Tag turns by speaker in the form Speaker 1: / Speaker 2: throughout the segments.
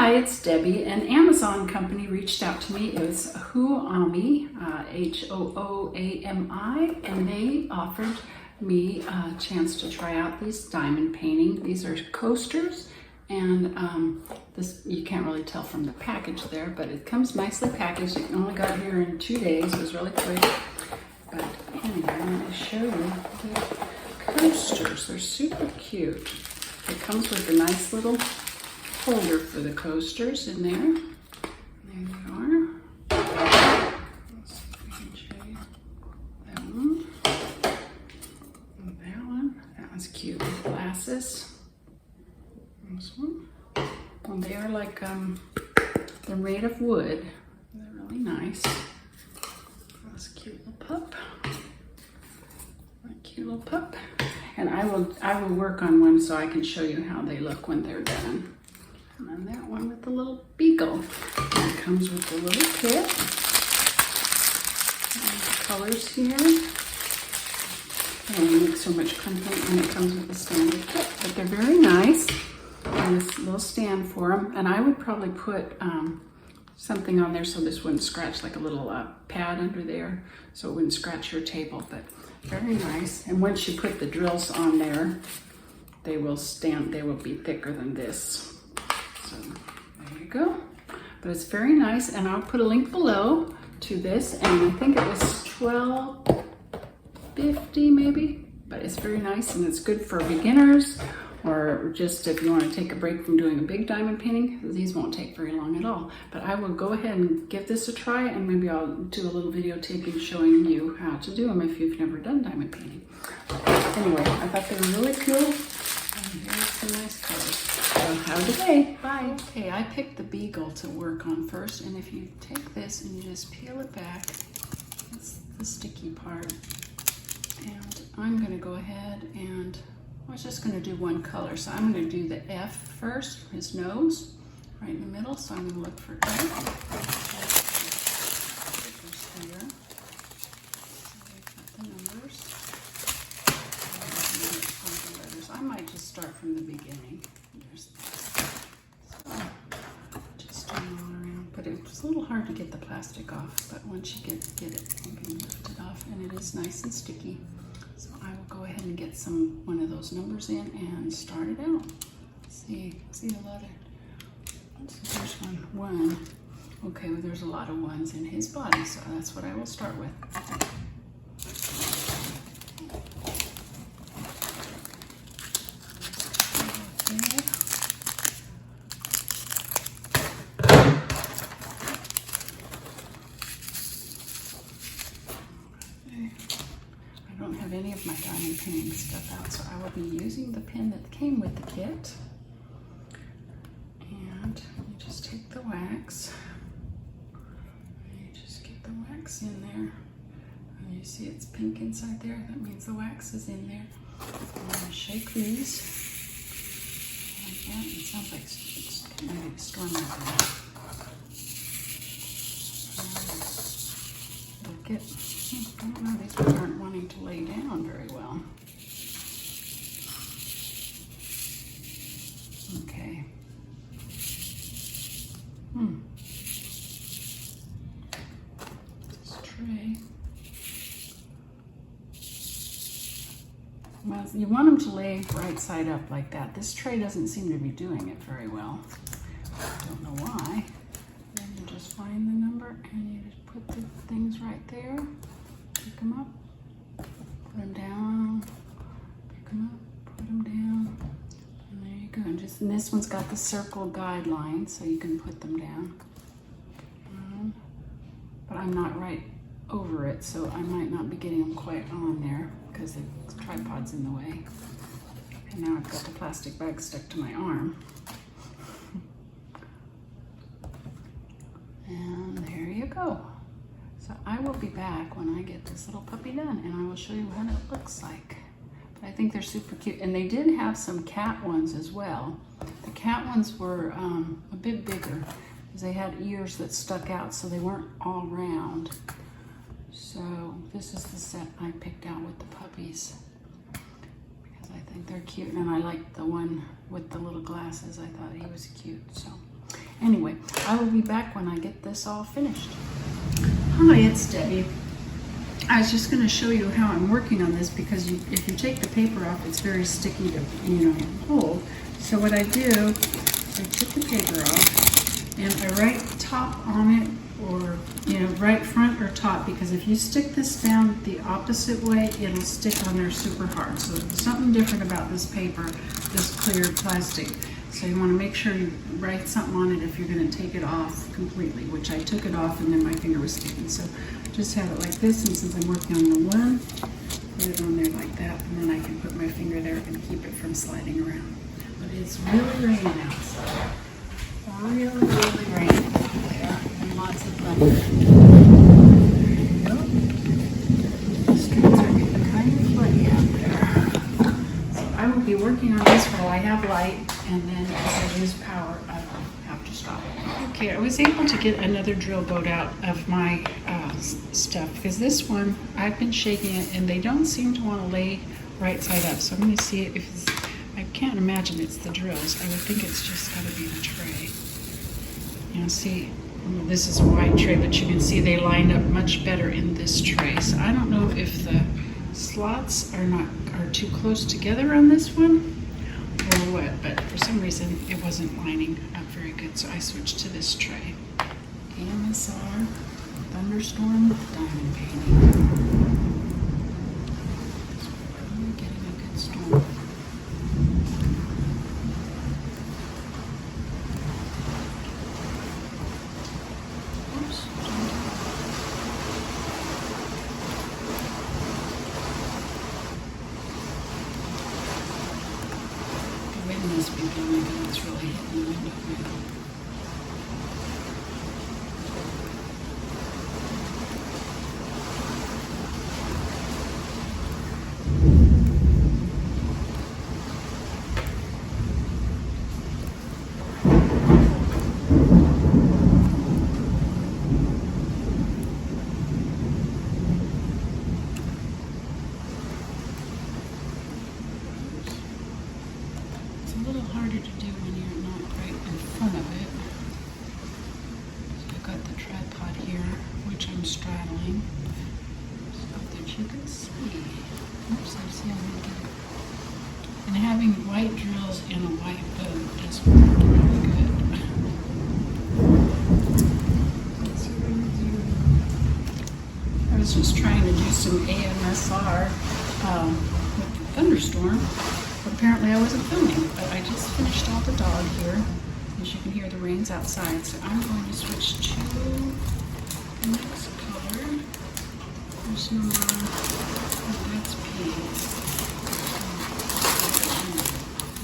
Speaker 1: Hi, it's Debbie. An Amazon company reached out to me. It was Hooami, Hooami, and they offered me a chance to try out these diamond painting. These are coasters, and this you can't really tell from the package there, but it comes nicely packaged. It only got here in 2 days. It was really quick. But anyway, I'm going to show you the coasters. They're super cute. It comes with a nice little holder for the coasters in there. There they are. Let's see if we can show you that one. And that one. That one's cute with glasses. This one. And they are like, they're made of wood. They're really nice. That's a cute little pup. That cute little pup. And I will work on one so I can show you how they look when they're done. And then that one with the little beagle. And it comes with the little kit. And the colors here. I don't make so much complaint when it comes with the standard kit, but they're very nice. And this little stand for them. And I would probably put something on there so this wouldn't scratch, like a little pad under there, so it wouldn't scratch your table. But very nice. And once you put the drills on there, they will be thicker than this. So there you go. But it's very nice, and I'll put a link below to this, and I think it was $12.50 maybe, but it's very nice, and it's good for beginners, or just if you want to take a break from doing a big diamond painting. These won't take very long at all. But I will go ahead and give this a try, and maybe I'll do a little videotaping showing you how to do them if you've never done diamond painting. Anyway, I thought they were really cool. And here's some nice colors. So have a good day. Bye. Okay, I picked the beagle to work on first, and if you take this and you just peel it back, that's the sticky part. And I'm going to go ahead and I was just going to do one color. So I'm going to do the F first, his nose, right in the middle. So I'm going to look for F. Here. So we've got the numbers. I might just start from the beginning. There's so just turn all around. But it's a little hard to get the plastic off. But once you get it, you can lift it off, and it is nice and sticky. So I will go ahead and get one of those numbers in and start it out. See a lot of. There's one. Okay, well, there's a lot of ones in his body, so that's what I will start with. I don't have any of my diamond painting stuff out, so I will be using the pen that came with the kit. And you just take the wax, and you just get the wax in there. And you see it's pink inside there, that means the wax is in there. I'm going to shake these like that. It sounds like it's going to be storming over there. I don't know, these ones aren't wanting to lay down very well. Okay. This tray. Well, you want them to lay right side up like that. This tray doesn't seem to be doing it very well. I don't know why. Then you just find the number and you just put the things right there. Pick them up, put them down, pick them up, put them down, and there you go. And this one's got the circle guideline, so you can put them down. But I'm not right over it, so I might not be getting them quite on there because the tripod's in the way. And now I've got the plastic bag stuck to my arm. And there you go. So I will be back when I get this little puppy done, and I will show you what it looks like. But I think they're super cute. And they did have some cat ones as well. The cat ones were a bit bigger because they had ears that stuck out, so they weren't all round. So this is the set I picked out with the puppies because I think they're cute. And I liked the one with the little glasses. I thought he was cute. So Anyway, I will be back when I get this all finished. Hi, it's Debbie. I was just going to show you how I'm working on this because if you take the paper off, it's very sticky to, hold. So what I do, I take the paper off and I write top on it, or, right front or top, because if you stick this down the opposite way, it'll stick on there super hard. So there's something different about this paper, this clear plastic. So you want to make sure you write something on it if you're going to take it off completely, which I took it off and then my finger was sticking. So just have it like this, and since I'm working on the one, put it on there like that, and then I can put my finger there and keep it from sliding around. But it's really raining outside. Really raining out there, and lots of thunder. The streets are getting kind of floody out there. So I will be working on this while I have light, and then as I lose power, I will have to stop. Okay, I was able to get another drill boat out of my stuff, because this one, I've been shaking it, and they don't seem to want to lay right side up. So I'm going to see if it's, I can't imagine it's the drills. I would think it's just got to be the tray. See, this is a wide tray, but you can see they lined up much better in this tray. So I don't know if the slots are too close together on this one or what, but for some reason it wasn't lining up very good, so I switched to this tray. AMSR Thunderstorm diamond painting. So we're really getting a good storm. Must be blowing, but it's really hitting the window now. A little harder to do when you're not right in front of it. So I've got the tripod here, which I'm straddling, so that you can see. Oops, I see I'm gonna get it. And having white drills in a white boat is really good. Let's see what I'm gonna do. I was just trying to do some AMSR with the Thunderstorm. Apparently I wasn't filming, but I just finished all the dog here. As you can hear, the rain's outside, so I'm going to switch to the next color. There's number, that's pink.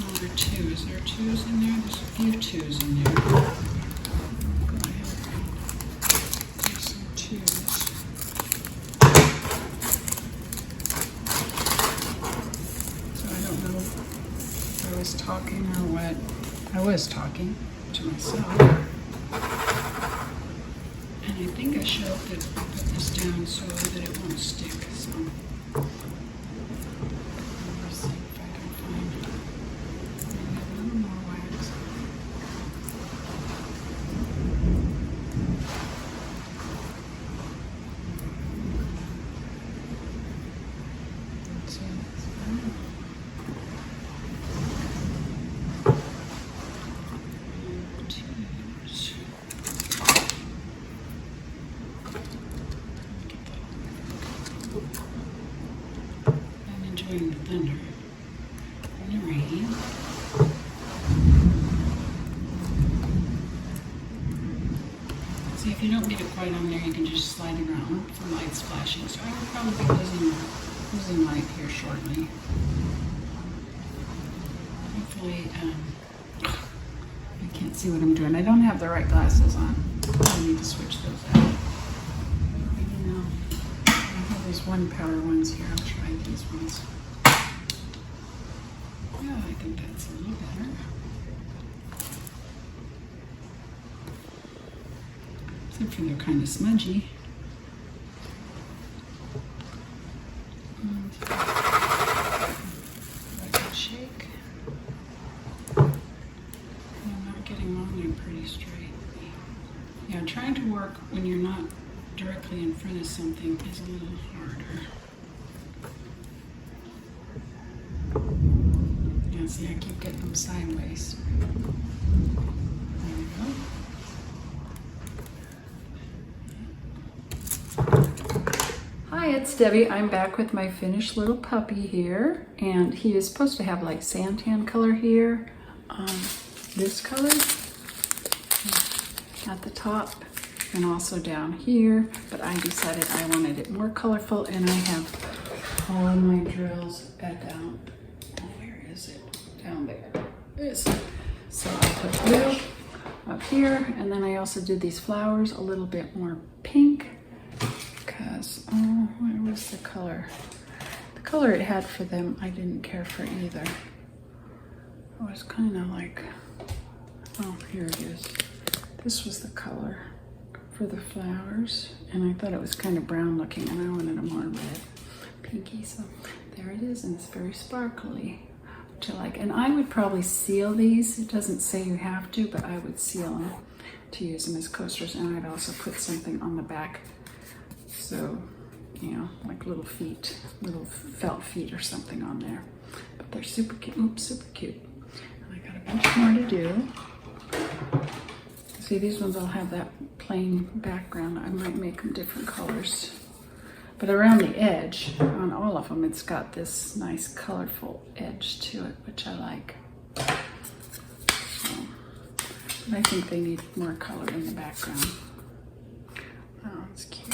Speaker 1: Number 2, is there 2s in there? There's a few 2s in there. Go ahead and do some 2s. I was talking or what? I was talking to myself. And I think I should have put this down so that it won't stick. So let's see if I can find maybe a little more wax. Let's see. I'm enjoying the thunder and the rain. See, if you don't get it quite on there, you can just slide it around. Some light's flashing, so I will probably be losing light here shortly. Hopefully, I can't see what I'm doing. I don't have the right glasses on. I need to switch those out. I have these 1-power ones here. I'll try these ones. Yeah, I think that's a little better. Except for they're kind of smudgy. And I can shake. And I'm not getting on there pretty straight. Yeah, trying to work when you're not directly in front of something is a little harder. Yeah, see, I keep getting them sideways. There we go. Hi, it's Debbie. I'm back with my finished little puppy here, and he is supposed to have like santan color here, this color at the top and also down here, but I decided I wanted it more colorful, and I have all my drills at down, where is it? Down there. This. So I put blue up here, and then I also did these flowers a little bit more pink. Because, oh, where was the color? The color it had for them, I didn't care for either. It was kind of like, oh, here it is. This was the color for the flowers, and I thought it was kind of brown looking, and I wanted a more red, pinky. So there it is, and it's very sparkly, which I like. And I would probably seal these. It doesn't say you have to, but I would seal them to use them as coasters, and I'd also put something on the back. So, you know, like little feet, little felt feet or something on there. But they're super cute. Oops, super cute. And I got a bunch more to do. See, these ones all have that plain background. I might make them different colors. But around the edge, on all of them, it's got this nice colorful edge to it, which I like. So, but I think they need more color in the background. Oh, it's cute.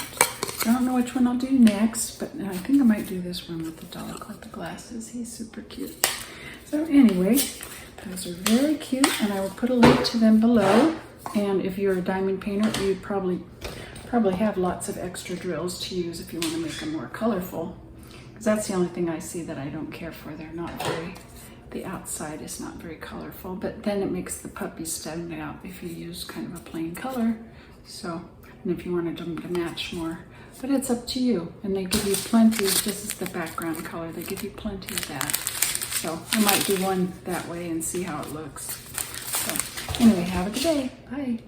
Speaker 1: I don't know which one I'll do next, but I think I might do this one with the dog with the glasses. He's super cute. So anyway, those are very cute, and I will put a link to them below. And if you're a diamond painter, you'd probably have lots of extra drills to use if you want to make them more colorful. Because that's the only thing I see that I don't care for. They're not very, the outside is not very colorful, but then it makes the puppy stand out if you use kind of a plain color. So, and if you wanted them to match more. But it's up to you, and they give you plenty. This is the background color. They give you plenty of that. So I might do one that way and see how it looks. So anyway, have a good day. Bye.